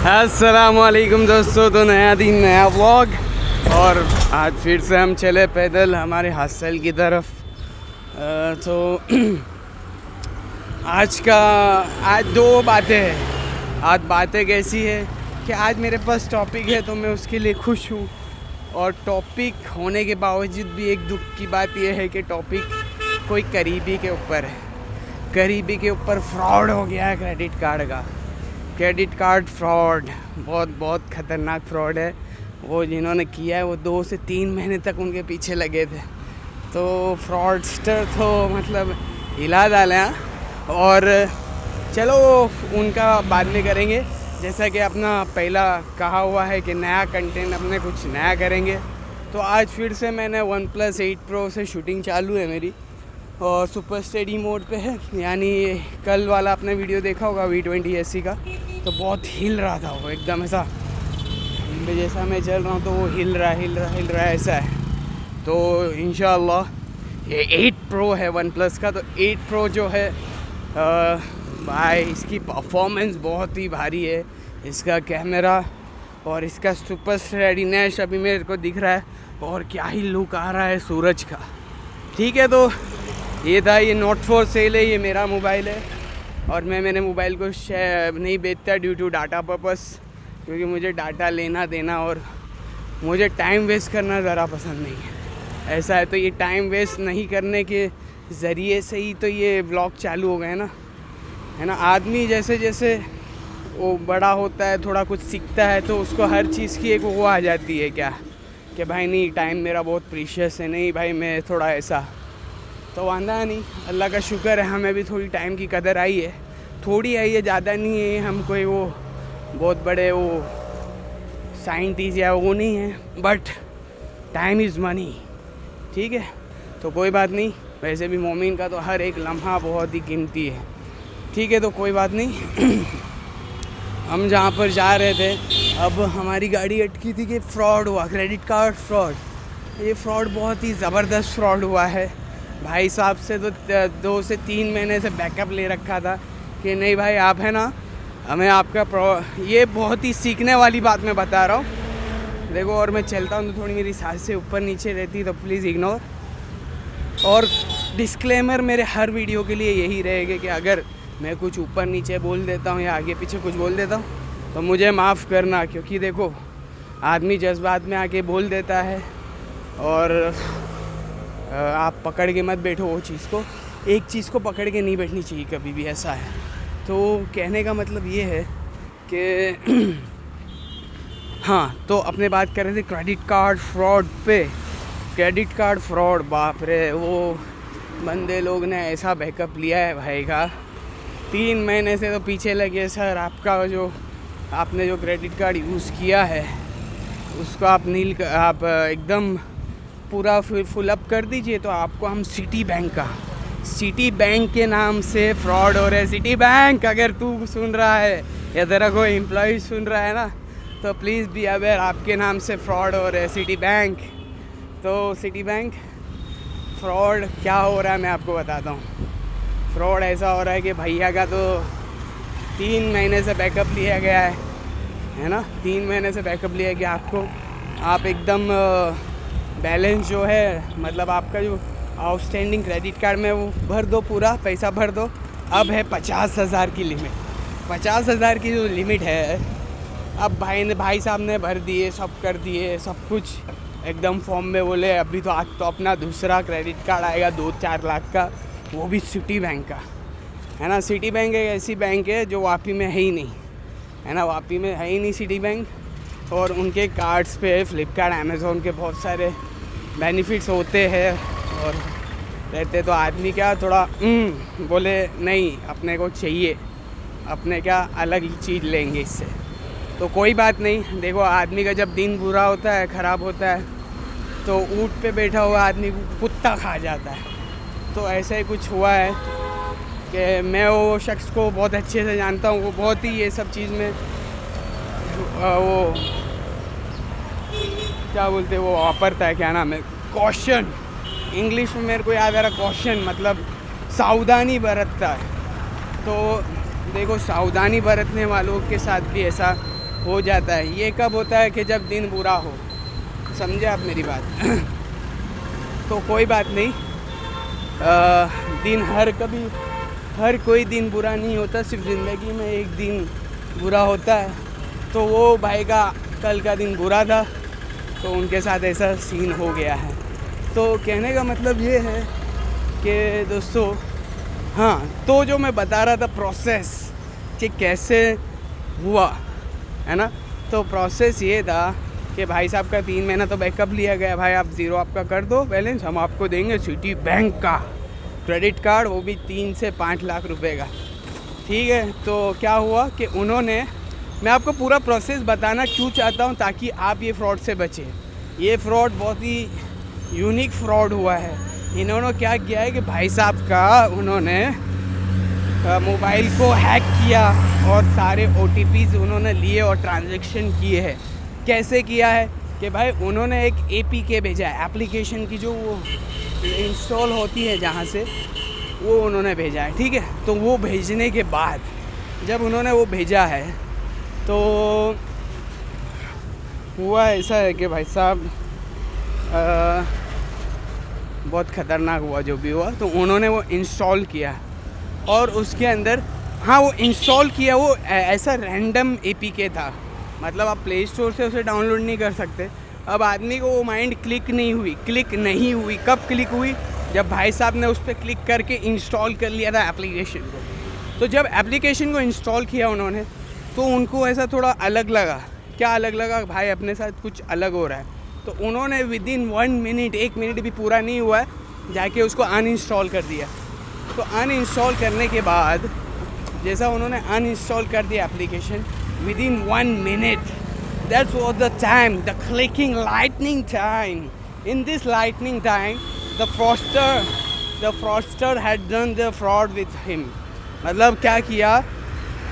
अस्सलामुअलैकुम दोस्तों, तो नया दिन नया व्लॉग। और आज फिर से हम चले पैदल हमारे हॉस्टल की तरफ। तो आज दो बातें हैं। आज बातें कैसी है कि आज मेरे पास टॉपिक है तो मैं उसके लिए खुश हूँ। और टॉपिक होने के बावजूद भी एक दुख की बात यह है कि टॉपिक कोई करीबी के ऊपर है। करीबी के ऊपर फ्रॉड हो गया है क्रेडिट कार्ड का। क्रेडिट कार्ड फ्रॉड बहुत ख़तरनाक फ्रॉड है। वो जिन्होंने किया है वो 2 से 3 महीने तक उनके पीछे लगे थे। तो फ्रॉडस्टर तो मतलब हिला डाले। और चलो उनका बाद में करेंगे। जैसा कि अपना पहला कहा हुआ है कि नया कंटेंट अपने कुछ नया करेंगे। तो आज फिर से मैंने OnePlus 8 Pro से शूटिंग चालू है मेरी, और सुपर स्टेडी मोड पे है। यानी कल वाला आपने वीडियो देखा होगा V20 SE का, तो बहुत हिल रहा था वो, एकदम ऐसा जैसा मैं चल रहा हूँ तो वो हिल रहा ऐसा है। तो इंशाअल्लाह ये 8 Pro है OnePlus का। तो 8 Pro जो है भाई इसकी परफॉर्मेंस बहुत ही भारी है। इसका कैमरा और इसका सुपर स्टेडीनेस अभी मेरे को दिख रहा है, और क्या ही लुक आ रहा है सूरज का। ठीक है, तो ये था, ये नॉट फॉर सेल है, ये मेरा मोबाइल है। और मैं मेरे मोबाइल को नहीं बेचता ड्यू टू डाटा पर्पस, क्योंकि मुझे डाटा लेना देना और मुझे टाइम वेस्ट करना ज़रा पसंद नहीं है। ऐसा है, तो ये टाइम वेस्ट नहीं करने के ज़रिए से ही तो ये व्लॉग चालू हो गए ना, है ना। आदमी जैसे जैसे वो बड़ा होता है, थोड़ा कुछ सीखता है, तो उसको हर चीज़ की एक वो आ जाती है क्या कि भाई नहीं, टाइम मेरा बहुत प्रीशियस है, नहीं भाई मैं थोड़ा ऐसा। तो वांदा नहीं, अल्लाह का शुक्र है हमें भी थोड़ी टाइम की कदर आई है। थोड़ी आई है, ज़्यादा नहीं है। हम कोई वो बहुत बड़े वो साइंटिस्ट या वो नहीं है, बट टाइम इज़ मनी। ठीक है, तो कोई बात नहीं। वैसे भी मोमिन का तो हर एक लम्हा बहुत ही कीमती है। ठीक है, तो कोई बात नहीं। हम जहाँ पर जा रहे थे, अब हमारी गाड़ी अटकी थी कि फ्रॉड हुआ, क्रेडिट कार्ड फ्रॉड। ये फ्रॉड बहुत ही ज़बरदस्त फ्रॉड हुआ है भाई साहब से। तो 2 से 3 महीने से बैकअप ले रखा था कि नहीं भाई आप है ना, हमें आपका ये बहुत ही सीखने वाली बात मैं बता रहा हूँ। देखो, और मैं चलता हूँ तो थोड़ी मेरी सांसें ऊपर नीचे रहती, तो प्लीज़ इग्नोर। और डिस्क्लेमर मेरे हर वीडियो के लिए यही रहेगा कि अगर मैं कुछ ऊपर नीचे बोल देता हूँ या आगे पीछे कुछ बोल देता हूँ तो मुझे माफ़ करना, क्योंकि देखो आदमी जज्बात में आके बोल देता है और आप पकड़ के मत बैठो वो चीज़ को। एक चीज़ को पकड़ के नहीं बैठनी चाहिए कभी भी, ऐसा है। तो कहने का मतलब ये है कि हाँ, तो अपने बात कर रहे थे क्रेडिट कार्ड फ्रॉड पे। क्रेडिट कार्ड फ्रॉड, बाप रे, वो बंदे लोग ने ऐसा बैकअप लिया है भाई का। 3 महीने से तो पीछे लगे सर, आपका जो आपने जो क्रेडिट कार्ड यूज़ किया है उसको आप आप एकदम पूरा फुल अप कर दीजिए, तो आपको हम सिटी बैंक के नाम से फ्रॉड हो रहे हैं। सिटी बैंक, अगर तू सुन रहा है या तेरा कोई एम्प्लॉय सुन रहा है ना, तो प्लीज़ बी अवेयर, आपके नाम से फ्रॉड हो रहे हैं सिटी बैंक। तो सिटी बैंक फ्रॉड क्या हो रहा है मैं आपको बताता हूँ। फ्रॉड ऐसा हो रहा है कि भैया का तो 3 महीने से बैकअप लिया गया है ना। 3 महीने से बैकअप लिया गया आपको। आप एकदम बैलेंस जो है, मतलब आपका जो आउटस्टैंडिंग क्रेडिट कार्ड में वो भर दो, पूरा पैसा भर दो। अब है 50,000 की लिमिट। 50,000 की जो लिमिट है, अब भाई साहब ने भर दिए, सब कर दिए, सब कुछ एकदम फॉर्म में। बोले अभी तो आज तो अपना दूसरा क्रेडिट कार्ड आएगा 2-4 लाख का, वो भी सिटी बैंक का, है ना। सिटी बैंक एक ऐसी बैंक है जो वापी में है ही नहीं, है ना। वापी में है ही नहीं सिटी बैंक। और उनके कार्ड्स पे फ्लिपकार्ट, अमेज़ॉन के बहुत सारे बेनिफिट्स होते हैं और रहते। तो आदमी क्या थोड़ा बोले नहीं, अपने को चाहिए, अपने क्या अलग चीज़ लेंगे इससे। तो कोई बात नहीं। देखो, आदमी का जब दिन बुरा होता है, ख़राब होता है, तो ऊँट पे बैठा हुआ आदमी को कुत्ता खा जाता है। तो ऐसा ही कुछ हुआ है कि मैं वो शख्स को बहुत अच्छे से जानता हूँ। वो बहुत ही ये सब चीज़ में वो क्या बोलते हैं, वो वापरता है, क्या नाम है, कॉशन। इंग्लिश में मेरे को याद आ रहा, कॉशन मतलब सावधानी बरतता है। तो देखो, सावधानी बरतने वालों के साथ भी ऐसा हो जाता है। ये कब होता है कि जब दिन बुरा हो, समझे आप मेरी बात। तो कोई बात नहीं, दिन हर कोई दिन बुरा नहीं होता, सिर्फ ज़िंदगी में एक दिन बुरा होता है। तो वो भाई का कल का दिन बुरा था, तो उनके साथ ऐसा सीन हो गया है। तो कहने का मतलब ये है कि दोस्तों, हाँ, तो जो मैं बता रहा था प्रोसेस कि कैसे हुआ है ना, तो प्रोसेस ये था कि भाई साहब का 3 महीना तो बैकअप लिया गया। भाई आप ज़ीरो आपका कर दो बैलेंस, हम आपको देंगे सिटी बैंक का क्रेडिट कार्ड, वो भी 3 से 5 लाख रुपए का। ठीक है, तो क्या हुआ कि उन्होंने, मैं आपको पूरा प्रोसेस बताना क्यों चाहता हूँ ताकि आप ये फ्रॉड से बचें। ये फ्रॉड बहुत ही यूनिक फ्रॉड हुआ है। इन्होंने क्या किया है कि भाई साहब का उन्होंने मोबाइल को हैक किया और सारे OTPs उन्होंने लिए और ट्रांजैक्शन किए हैं। कैसे किया है कि भाई उन्होंने एक APK भेजा है, एप्लीकेशन की जो वो इंस्टॉल होती है जहाँ से, वो उन्होंने भेजा है। ठीक है, तो वो भेजने के बाद जब उन्होंने वो भेजा है तो हुआ ऐसा है कि भाई साहब बहुत ख़तरनाक हुआ जो भी हुआ। तो उन्होंने वो इंस्टॉल किया और उसके अंदर, हाँ, वो इंस्टॉल किया, वो ऐसा रैंडम APK था, मतलब आप प्ले स्टोर से उसे डाउनलोड नहीं कर सकते। अब आदमी को वो माइंड क्लिक नहीं हुई। कब क्लिक हुई? जब भाई साहब ने उस पर क्लिक करके इंस्टॉल कर लिया था एप्लीकेशन को। तो जब एप्लीकेशन को इंस्टॉल किया उन्होंने, तो उनको ऐसा थोड़ा अलग लगा। क्या अलग लगा? भाई अपने साथ कुछ अलग हो रहा है। तो उन्होंने विदिन 1 मिनट, 1 मिनट भी पूरा नहीं हुआ है, जाके उसको अनइंस्टॉल कर दिया। तो अनइंस्टॉल करने के बाद जैसा उन्होंने अनइंस्टॉल कर दिया application, within 1 minute, that was the time, the clicking lightning time. In this lightning time, the fraudster had done the fraud with him. मतलब क्या किया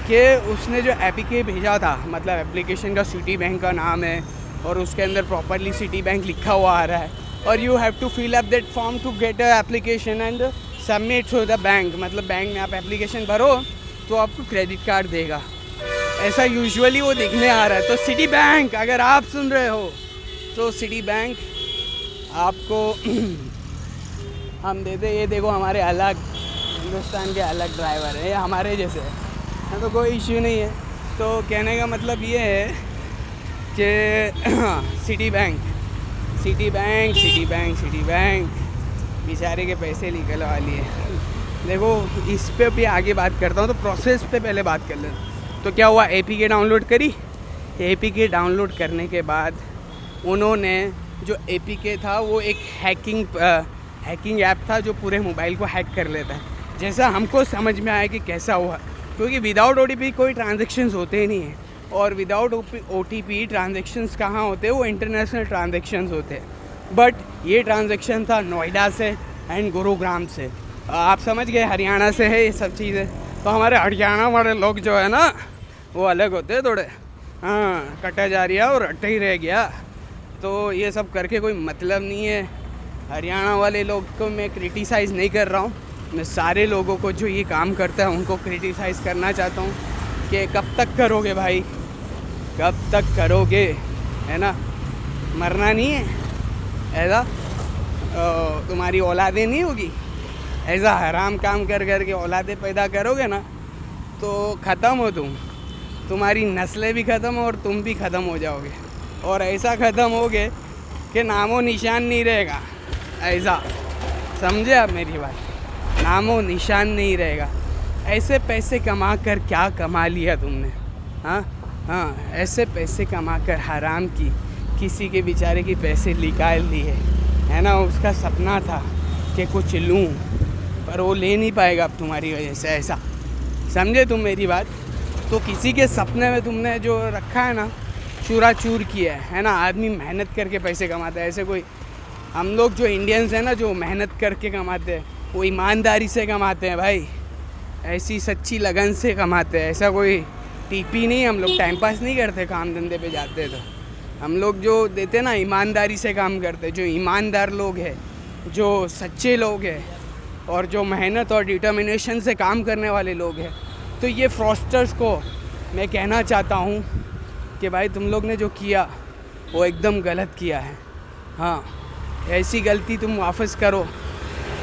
कि उसने जो APK भेजा था, मतलब एप्लीकेशन का सिटी बैंक का नाम है और उसके अंदर प्रॉपरली सिटी बैंक लिखा हुआ आ रहा है, और you have to fill up that form to get a application and submit to the bank. मतलब बैंक में आप एप्लीकेशन भरो तो आपको क्रेडिट कार्ड देगा, ऐसा यूजुअली वो दिखने आ रहा है। तो सिटी बैंक, अगर आप सुन रहे हो तो सिटी बैंक आपको हम देते। ये देखो हमारे अलग हिंदुस्तान के अलग ड्राइवर है, ये हमारे जैसे है, तो कोई इश्यू नहीं है। तो कहने का मतलब ये है कि सिटी बैंक बेचारे के पैसे निकलवा लिए। देखो इस पे भी आगे बात करता हूँ, तो प्रोसेस पे पहले बात कर लें। तो क्या हुआ, APK डाउनलोड करी। APK डाउनलोड करने के बाद उन्होंने जो APK था वो एक हैकिंग ऐप था जो पूरे मोबाइल को हैक कर लेता है। जैसा हमको समझ में आया कि कैसा हुआ, क्योंकि विदाउट OTP कोई ट्रांजेक्शन्स होते ही नहीं है, और विदाउट OTP ट्रांजेक्शन्स कहाँ होते हैं, वो इंटरनेशनल ट्रांजेक्शन्स होते हैं। बट ये ट्रांजेक्शन था नोएडा से एंड गुरुग्राम से। आप समझ गए, हरियाणा से है ये सब चीज़ें। तो हमारे हरियाणा वाले लोग जो है ना, वो अलग होते हैं थोड़े। हाँ, कटा जा रहा और अट्टा ही रह गया। तो ये सब करके कोई मतलब नहीं है। हरियाणा वाले लोग को मैं क्रिटिसाइज़ नहीं कर रहा हूँ, मैं सारे लोगों को जो ये काम करता है उनको क्रिटिसाइज़ करना चाहता हूँ कि कब तक करोगे भाई, कब तक करोगे, है ना। मरना नहीं है, ऐसा तुम्हारी औलादें नहीं होगी, ऐसा हराम काम कर के औलादें पैदा करोगे ना, तो ख़त्म हो तुम्हारी नस्लें भी ख़त्म और तुम भी ख़त्म हो जाओगे। और ऐसा ख़त्म होगे कि नामो निशान नहीं रहेगा, ऐसा समझे आप मेरी बात, नामो निशान नहीं रहेगा। ऐसे पैसे कमा कर क्या कमा लिया तुमने? हाँ, ऐसे पैसे कमा कर हराम की किसी के बेचारे की पैसे निकाल लिए, है ना। उसका सपना था कि कुछ लूँ, पर वो ले नहीं पाएगा अब तुम्हारी वजह से, ऐसा समझे तुम मेरी बात। तो किसी के सपने में तुमने जो रखा है ना, चूर किया है ना। आदमी मेहनत करके पैसे कमाता है, ऐसे कोई हम लोग जो इंडियंस हैं ना, जो मेहनत करके कमाते हैं, वो ईमानदारी से कमाते हैं भाई, ऐसी सच्ची लगन से कमाते हैं। ऐसा कोई टीपी नहीं, हम लोग टाइम पास नहीं करते, काम धंधे पे जाते तो हम लोग जो देते ना, ईमानदारी से काम करते। जो ईमानदार लोग हैं, जो सच्चे लोग हैं और जो मेहनत और डिटर्मिनेशन से काम करने वाले लोग हैं। तो ये फ्रॉडस्टर्स को मैं कहना चाहता हूँ कि भाई तुम लोग ने जो किया वो एकदम गलत किया है। हाँ, ऐसी गलती तुम वापस करो।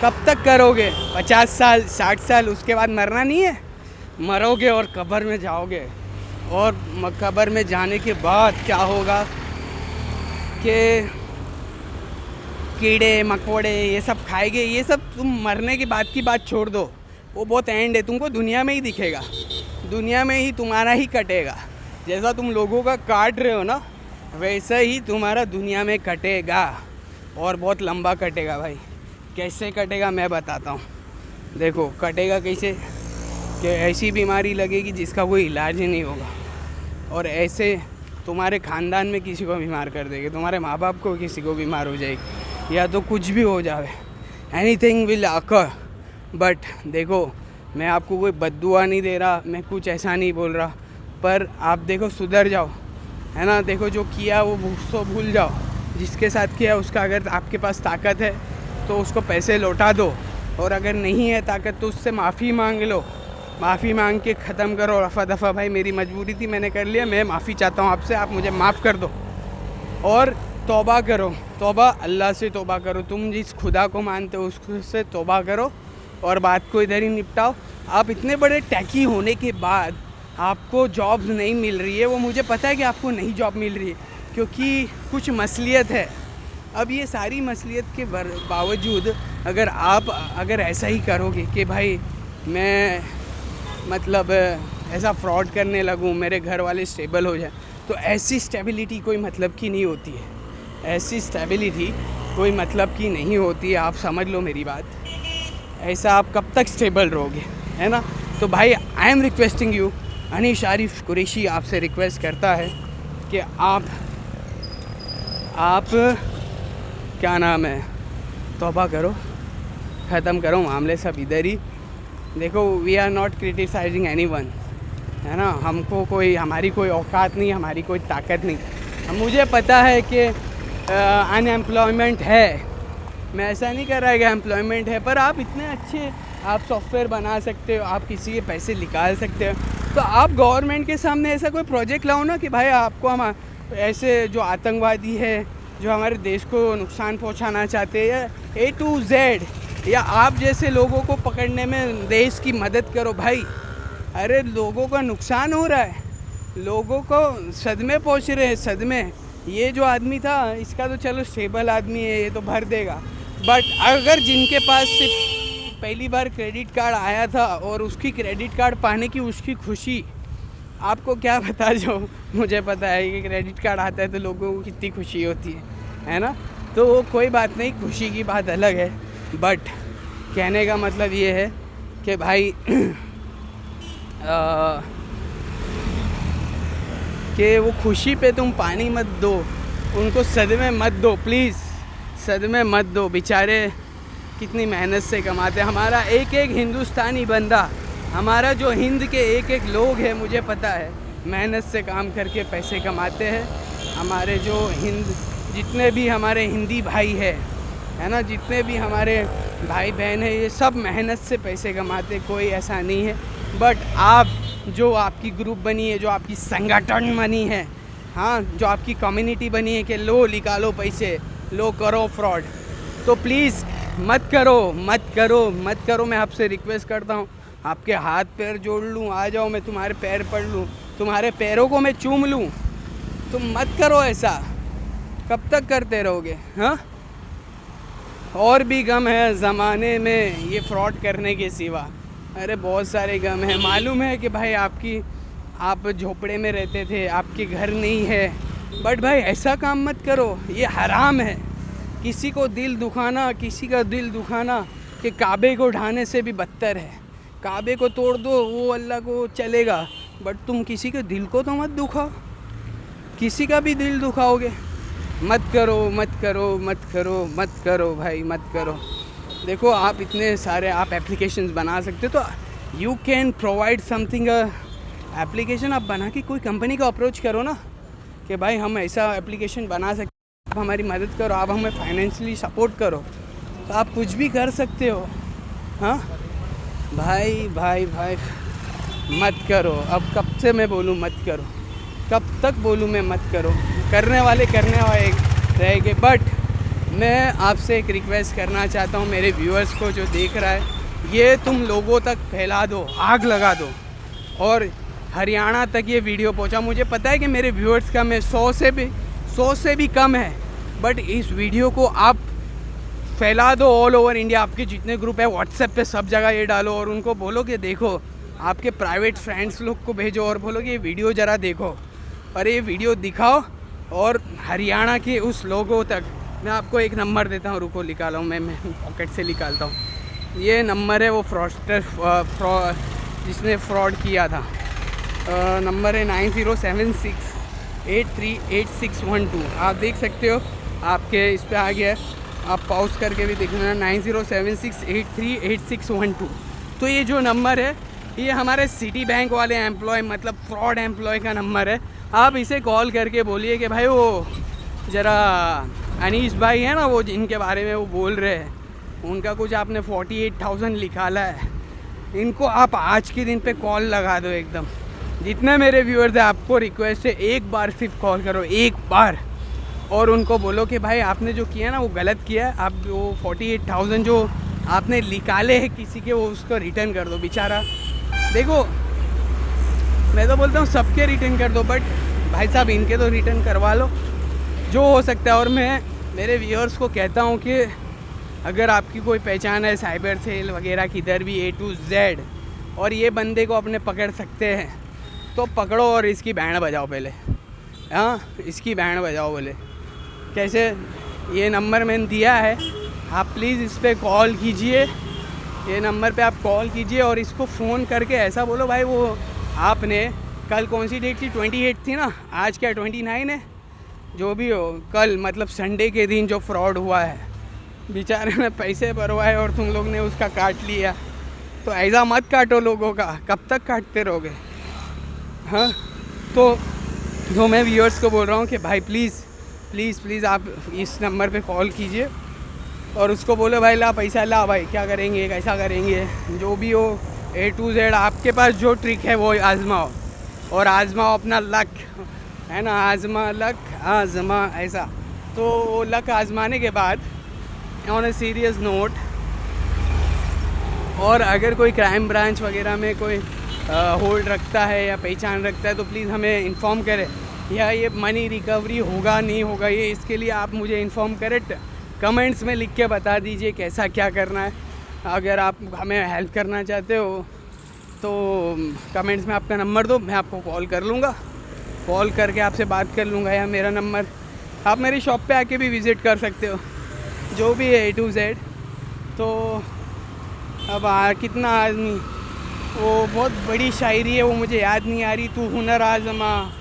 कब तक करोगे? 50 साल, 60 साल, उसके बाद मरना नहीं है? मरोगे और कब्र में जाओगे, और कब्र में जाने के बाद क्या होगा कि कीड़े मकोड़े ये सब खाएंगे। ये सब तुम मरने के बाद की बात छोड़ दो, वो बहुत एंड है। तुमको दुनिया में ही दिखेगा, दुनिया में ही तुम्हारा ही कटेगा। जैसा तुम लोगों का काट रहे हो ना, वैसा ही तुम्हारा दुनिया में कटेगा, और बहुत लंबा कटेगा भाई। कैसे कटेगा मैं बताता हूँ। देखो कटेगा कैसे, कि ऐसी बीमारी लगेगी जिसका कोई इलाज ही नहीं होगा, और ऐसे तुम्हारे ख़ानदान में किसी को बीमार कर देगी, तुम्हारे माँ बाप को किसी को बीमार हो जाएगी, या तो कुछ भी हो जाए, एनीथिंग विल अकर। बट देखो, मैं आपको कोई बद्दुआ नहीं दे रहा, मैं कुछ ऐसा नहीं बोल रहा, पर आप देखो सुधर जाओ, है ना। देखो जो किया वो उसको भूल जाओ, जिसके साथ किया उसका, अगर आपके पास ताकत है तो उसको पैसे लौटा दो, और अगर नहीं है ताकत तो उससे माफ़ी मांग लो। माफ़ी मांग के ख़त्म करो रफ़ा दफ़ा। भाई मेरी मजबूरी थी, मैंने कर लिया, मैं माफ़ी चाहता हूँ आपसे, आप मुझे माफ़ कर दो। और तौबा करो, तौबा अल्लाह से तौबा करो। तुम जिस खुदा को मानते हो उससे तौबा करो, और बात को इधर ही निपटाओ। आप इतने बड़े टैकी होने के बाद आपको जॉब्स नहीं मिल रही है, वो मुझे पता है कि आपको नहीं जॉब मिल रही है, क्योंकि कुछ मसलियत है। अब ये सारी मसलियत के बावजूद अगर ऐसा ही करोगे कि भाई मैं मतलब ऐसा फ्रॉड करने लगूँ, मेरे घर वाले स्टेबल हो जाए, तो ऐसी स्टेबिलिटी कोई मतलब की नहीं होती है। ऐसी स्टेबिलिटी कोई मतलब की नहीं होती है, आप समझ लो मेरी बात। ऐसा आप कब तक स्टेबल रहोगे, है ना। तो भाई I am requesting you, Anish Arif Qureshi आपसे रिक्वेस्ट करता है कि आप क्या नाम है, तौबा करो, ख़त्म करो मामले सब इधर ही। देखो we are not criticising anyone, है ना। हमको कोई, हमारी कोई औकात नहीं, हमारी कोई ताकत नहीं। मुझे पता है कि अनएम्प्लॉयमेंट है, मैं ऐसा नहीं कर रहा है कि एम्प्लॉयमेंट है, पर आप इतने अच्छे, आप सॉफ्टवेयर बना सकते हो, आप किसी के पैसे निकाल सकते हो, तो आप गवर्नमेंट के सामने ऐसा कोई प्रोजेक्ट लाओ ना कि भाई आपको हम ऐसे जो आतंकवादी है, जो हमारे देश को नुकसान पहुंचाना चाहते हैं, या A to Z, या आप जैसे लोगों को पकड़ने में देश की मदद करो भाई। अरे लोगों का नुकसान हो रहा है, लोगों को सदमे पहुंच रहे हैं, सदमे। ये जो आदमी था इसका तो चलो स्टेबल आदमी है, ये तो भर देगा, बट अगर जिनके पास सिर्फ पहली बार क्रेडिट कार्ड आया था और उसकी क्रेडिट कार्ड पाने की उसकी खुशी, आपको क्या पता। जो मुझे पता है कि क्रेडिट कार्ड आता है तो लोगों को कितनी खुशी होती है ना। तो वो कोई बात नहीं, खुशी की बात अलग है, बट कहने का मतलब ये है कि भाई कि वो खुशी पे तुम पानी मत दो, उनको सदमे मत दो, प्लीज़ सदमे मत दो। बेचारे कितनी मेहनत से कमाते हैं। हमारा एक एक हिंदुस्तानी बंदा, हमारा जो हिंद के एक एक लोग हैं, मुझे पता है, मेहनत से काम करके पैसे कमाते हैं। हमारे जो जितने भी हमारे हिंदी भाई है ना, जितने भी हमारे भाई बहन हैं, ये सब मेहनत से पैसे कमाते, कोई ऐसा नहीं है। बट आप जो आपकी ग्रुप बनी है, जो आपकी संगठन बनी है, हाँ, जो आपकी कम्युनिटी बनी है कि लो निकालो पैसे, लो करो फ्रॉड, तो प्लीज़ मत करो, मत करो, मत करो। मैं आपसे रिक्वेस्ट करता हूँ, आपके हाथ पैर जोड़ लूँ, आ जाओ, मैं तुम्हारे पैर पड़ लूँ, तुम्हारे पैरों को मैं चूम लूँ, तुम मत करो ऐसा। कब तक करते रहोगे? हाँ, और भी गम है ज़माने में ये फ्रॉड करने के सिवा। अरे बहुत सारे गम हैं। मालूम है कि भाई आप झोपड़े में रहते थे, आपके घर नहीं है, बट भाई ऐसा काम मत करो, ये हराम है। किसी को दिल दुखाना, किसी का दिल दुखाना कि काबे को ढाने से भी बदतर है। काबे को तोड़ दो, वो अल्लाह को चलेगा, बट तुम किसी के दिल को तो मत दुखाओ। किसी का भी दिल दुखाओगे, मत करो, मत करो, मत करो, मत करो भाई, मत करो। देखो आप इतने सारे आप एप्लीकेशंस बना सकते हो, तो you can provide something application आप बना के कोई कंपनी को अप्रोच करो ना कि भाई हम ऐसा एप्लीकेशन बना सकते, आप हमारी मदद करो, आप हमें फाइनेंशियली सपोर्ट करो, तो आप कुछ भी कर सकते हो। हाँ भाई भाई भाई, मत करो। अब कब से मैं बोलूँ मत करो, कब तक बोलूँ मैं मत करो, करने वाले रहेंगे। बट मैं आपसे एक रिक्वेस्ट करना चाहता हूँ मेरे व्यूअर्स को जो देख रहा है, ये तुम लोगों तक फैला दो, आग लगा दो और हरियाणा तक ये वीडियो पहुँचा। मुझे पता है कि मेरे व्यूअर्स का मैं 100 से भी कम है, बट इस वीडियो को आप फैला दो ऑल ओवर इंडिया। आपके जितने ग्रुप है व्हाट्सएप पे सब जगह ये डालो और उनको बोलो कि देखो, आपके प्राइवेट फ्रेंड्स लोग को भेजो और बोलो कि ये वीडियो ज़रा देखो और ये वीडियो दिखाओ। और हरियाणा के उस लोगों तक मैं आपको एक नंबर देता हूँ, रुको निकाला हूँ मैं पॉकेट से निकालता हूँ। ये नंबर है वो फ्रॉडस्टर जिसने फ्रॉड किया था। नंबर है 9076838612। आप देख सकते हो, आपके इस पे आ गया है, आप पॉज करके भी देखना 9076838612। तो ये जो नंबर है ये हमारे सिटी बैंक वाले एम्प्लॉय मतलब फ्रॉड एम्प्लॉय का नंबर है। आप इसे कॉल करके बोलिए कि भाई वो ज़रा अनीस भाई है ना, वो जिनके बारे में वो बोल रहे हैं, उनका कुछ आपने 48,000 निकाला है, इनको आप आज के दिन पे कॉल लगा दो एकदम। जितने मेरे व्यूअर्स हैं आपको रिक्वेस्ट है, एक बार सिर्फ कॉल करो, एक बार, और उनको बोलो कि भाई आपने जो किया ना वो गलत किया है। आप वो 48,000 जो आपने निकाले हैं किसी के, वो उसको रिटर्न कर दो। बेचारा देखो, मैं तो बोलता हूँ सबके रिटर्न कर दो, बट भाई साहब इनके तो रिटर्न करवा लो जो हो सकता है। और मैं मेरे व्यूअर्स को कहता हूँ कि अगर आपकी कोई पहचान है साइबर सेल वगैरह किधर भी A to Z और ये बंदे को अपने पकड़ सकते हैं तो पकड़ो और इसकी बैंड बजाओ पहले। हाँ, इसकी बैंड बजाओ बोले। कैसे? ये नंबर मैंने दिया है, आप प्लीज़ इस पर कॉल कीजिए, ये नंबर पे आप कॉल कीजिए और इसको फ़ोन करके ऐसा बोलो, भाई वो आपने कल कौन सी डेट थी, 28 थी ना, आज क्या 29 है, जो भी हो, कल मतलब संडे के दिन जो फ्रॉड हुआ है, बेचारे ने पैसे भरवाए और तुम लोग ने उसका काट लिया। तो ऐसा मत काटो लोगों का, कब तक काटते रहोगे? हाँ, तो जो मैं व्यूअर्स को बोल रहा हूँ कि भाई प्लीज़ आप इस नंबर पे कॉल कीजिए और उसको बोलो भाई ला पैसा ला, भाई क्या करेंगे, कैसा करेंगे, जो भी हो A to Z आपके पास जो ट्रिक है वो आजमाओ और आजमाओ अपना लक, है ना, आजमा ऐसा। तो वो लक आजमाने के बाद ऑन ए सीरियस नोट, और अगर कोई क्राइम ब्रांच वगैरह में कोई होल्ड रखता है या पहचान रखता है तो प्लीज़ हमें इन्फॉर्म करें, या ये मनी रिकवरी होगा नहीं होगा, ये इसके लिए आप मुझे इन्फॉर्म करें, कमेंट्स में लिख के बता दीजिए कैसा क्या करना है। अगर आप हमें हेल्प करना चाहते हो तो कमेंट्स में आपका नंबर दो, मैं आपको कॉल कर लूँगा, कॉल करके आपसे बात कर लूँगा, या मेरा नंबर आप मेरी शॉप पे आके भी विज़िट कर सकते हो, जो भी है A to Z। तो अब कितना आदमी, वो बहुत बड़ी शायरी है, वो मुझे याद नहीं आ रही, तू हुनर आजमा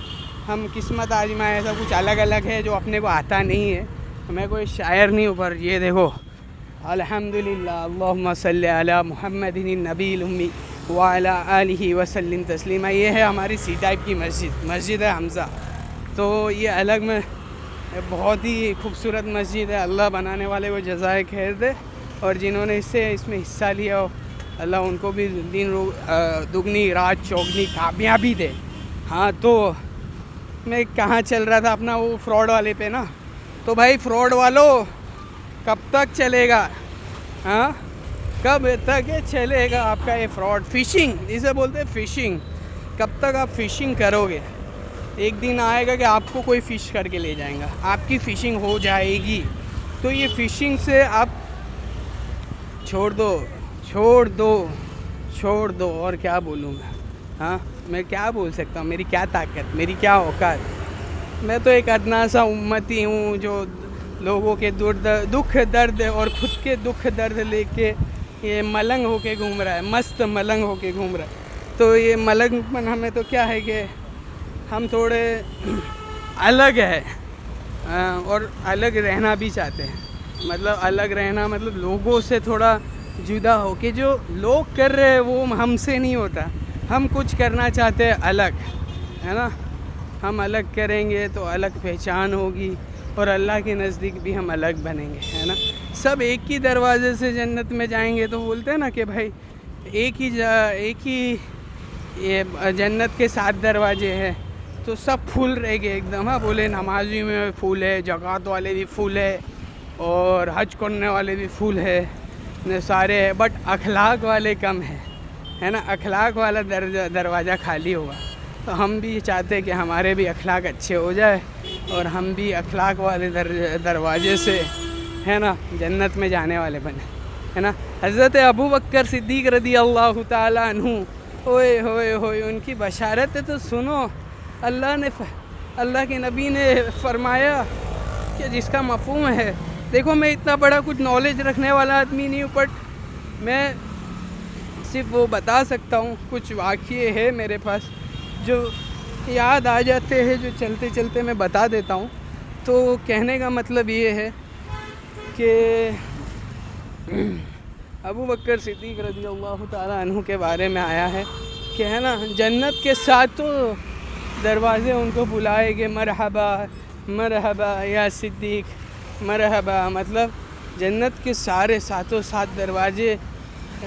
हम किस्मत आजमा, ऐसा कुछ अलग अलग है जो अपने को आता नहीं है। मैं कोई शायर नहीं हूँ, पर ये देखो, अल्हम्दुलिल्लाह अल्लाहुम्मा सल्ली अला मुहम्मदिन नबील उम्मी व अला आलिहि वसल्लिम तस्लीमा। ये है हमारी सी टाइप की मस्जिद है हमजा। तो ये अलग में बहुत ही खूबसूरत मस्जिद है, अल्लाह बनाने वाले को जज़ाए खैर दे, और जिन्होंने इसमें हिस्सा लिया हो अल्लाह उनको भी दिन दुगनी रात चौगनी कामयाबी दे। हाँ, तो मैं कहाँ चल रहा था अपना, वो फ्रॉड वाले पे ना। तो भाई फ्रॉड वालों, कब तक चलेगा? हाँ, कब तक ये चलेगा आपका ये फ्रॉड? फ़िशिंग इसे बोलते हैं, फ़िशिंग। कब तक आप फ़िशिंग करोगे? एक दिन आएगा कि आपको कोई फ़िश करके ले जाएगा, आपकी फ़िशिंग हो जाएगी। तो ये फ़िशिंग से आप छोड़ दो और क्या बोलूँ मैं? हाँ, मैं क्या बोल सकता हूँ, मेरी क्या ताकत, मेरी क्या औकात। मैं तो एक अदना सा उम्मती हूँ जो लोगों के दुख दर्द और ख़ुद के दुख दर्द लेके ये मलंग होके घूम रहा है, मस्त मलंग होके घूम रहा है। तो ये मलंगपन हमें तो क्या है कि हम थोड़े अलग है और अलग रहना भी चाहते हैं। मतलब अलग रहना मतलब लोगों से थोड़ा जुदा हो के, जो लोग कर रहे हैं वो हमसे नहीं होता, हम कुछ करना चाहते हैं अलग, है ना। हम अलग करेंगे तो अलग पहचान होगी और अल्लाह के नज़दीक भी हम अलग बनेंगे, है ना। सब एक ही दरवाज़े से जन्नत में जाएंगे तो बोलते हैं ना कि भाई एक ही ये जन्नत के 7 दरवाजे हैं, तो सब फुल रह गए एकदम। हाँ, बोले नमाजी में फुल है, ज़कात वाले भी फुल है और हज करने वाले भी फुल है, ने सारे है, बट अखलाक वाले कम है ना। अखलाक वाला दरवाज़ा खाली होगा। तो हम भी चाहते हैं कि हमारे भी अखलाक अच्छे हो जाए और हम भी अखलाक वाले दरवाजे से, है ना, जन्नत में जाने वाले बने, है ना। हज़रत अबू बकर सिद्दीक़ रज़ी अल्लाह ताला अन्हु, ओए होए होए, उनकी बशारत है तो सुनो। अल्लाह के नबी ने फरमाया कि जिसका मफ़हूम है, देखो मैं इतना बड़ा कुछ नॉलेज रखने वाला आदमी नहीं हूँ, बट मैं सिर्फ वो बता सकता हूँ, कुछ वाक़ये है मेरे पास जो याद आ जाते हैं, जो चलते चलते मैं बता देता हूँ। तो कहने का मतलब ये है कि अबू बकर सिद्दीक़ रज़ी अल्लाह ताला अन्हु के बारे में आया है कि, है ना, जन्नत के सातों दरवाज़े उनको बुलाएंगे, मरहबा मरहबा या सिद्दीक़, मरहबा, मतलब जन्नत के सारे सातों सात दरवाज़े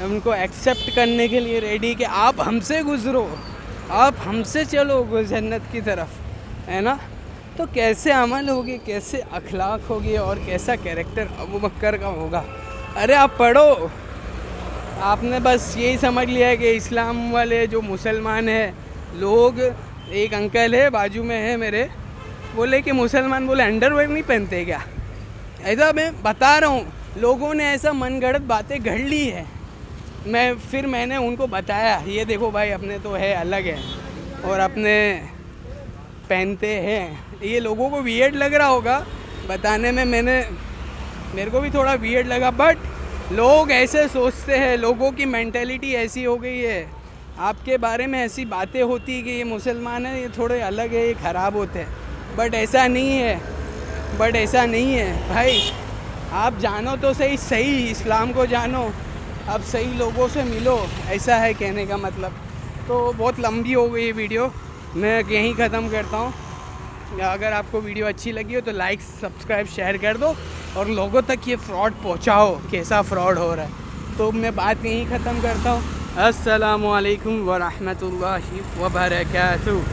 उनको एक्सेप्ट करने के लिए रेडी कि आप हमसे गुज़रो, आप हमसे चलो जन्नत की तरफ, है ना। तो कैसे अमल होगी, कैसे अखलाक होगी और कैसा कैरेक्टर अबू बकर का होगा। अरे आप पढ़ो, आपने बस यही समझ लिया है कि इस्लाम वाले जो मुसलमान हैं लोग, एक अंकल है बाजू में है मेरे, बोले कि मुसलमान बोले अंडरवेयर नहीं पहनते क्या। ऐसा मैं बता रहा हूँ, लोगों ने ऐसा मनगढ़ंत बातें गढ़ ली है। मैंने उनको बताया, ये देखो भाई, अपने तो है अलग है और अपने पहनते हैं। ये लोगों को वियर्ड लग रहा होगा बताने में, मेरे को भी थोड़ा वियर्ड लगा, बट लोग ऐसे सोचते हैं, लोगों की मेंटेलिटी ऐसी हो गई है, आपके बारे में ऐसी बातें होती है कि ये मुसलमान है, ये थोड़े अलग है, ये ख़राब होते हैं। बट ऐसा नहीं है भाई। आप जानो तो सही इस्लाम को जानो, अब सही लोगों से मिलो, ऐसा है कहने का मतलब। तो बहुत लंबी हो गई ये वीडियो, मैं यहीं ख़त्म करता हूँ। अगर आपको वीडियो अच्छी लगी हो तो लाइक, सब्सक्राइब, शेयर कर दो और लोगों तक ये फ्रॉड पहुँचाओ, कैसा फ्रॉड हो रहा है। तो मैं बात यहीं ख़त्म करता हूँ। अस्सलामु अलैकुम व रहमतुल्लाहि व बरकातुहू।